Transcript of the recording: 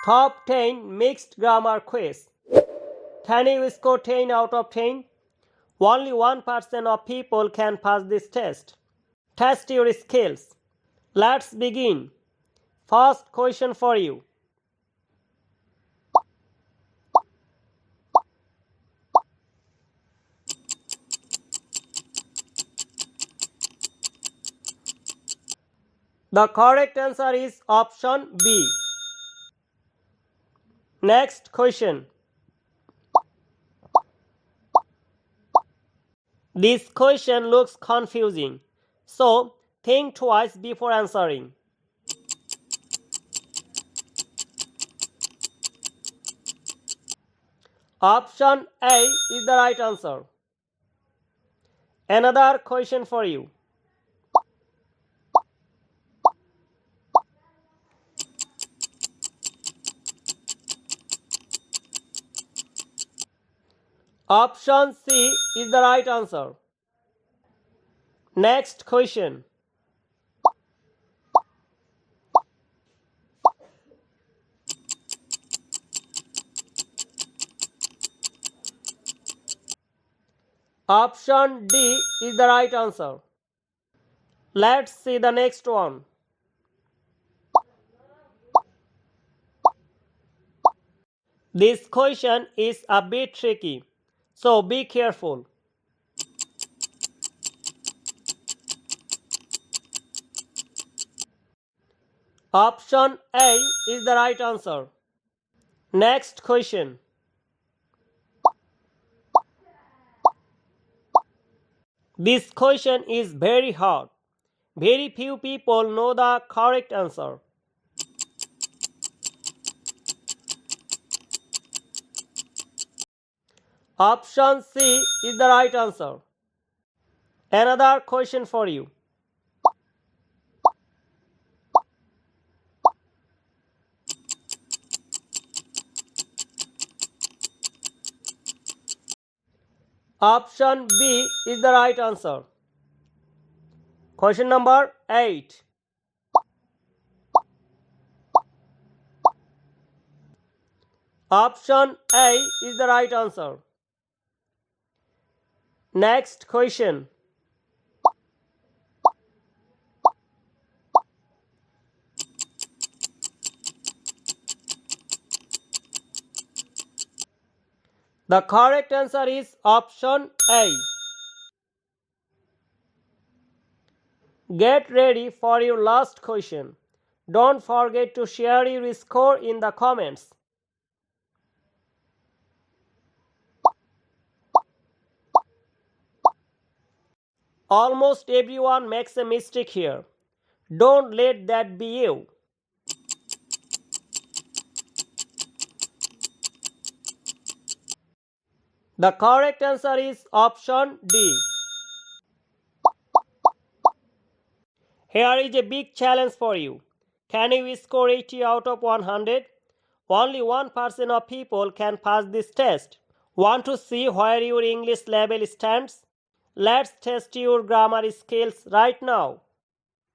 Top 10 mixed grammar quiz. Can you score 10 out of 10? Only 1% of people can pass this test. Test your skills. Let's begin. First question for you. The correct answer is option B. Next question. This question looks confusing, so think twice before answering. Option A is the right answer. Another question for you. Option C is the right answer. Next question. Option D is the right answer. Let's see the next one. This question is a bit tricky, so be careful. Option A is the right answer. Next question. This question is very hard. Very few people know the correct answer. Option C is the right answer. Another question for you. Option B is the right answer. Question number 8. Option A is the right answer. Next question. The correct answer is option A. Get ready for your last question. Don't forget to share your score in the comments. Almost everyone makes a mistake here. Don't let that be you. The correct answer is option D. Here is a big challenge for you. Can you score 80 out of 100? Only 1% of people can pass this test. Want to see where your English level stands? Let's test your grammar skills right now.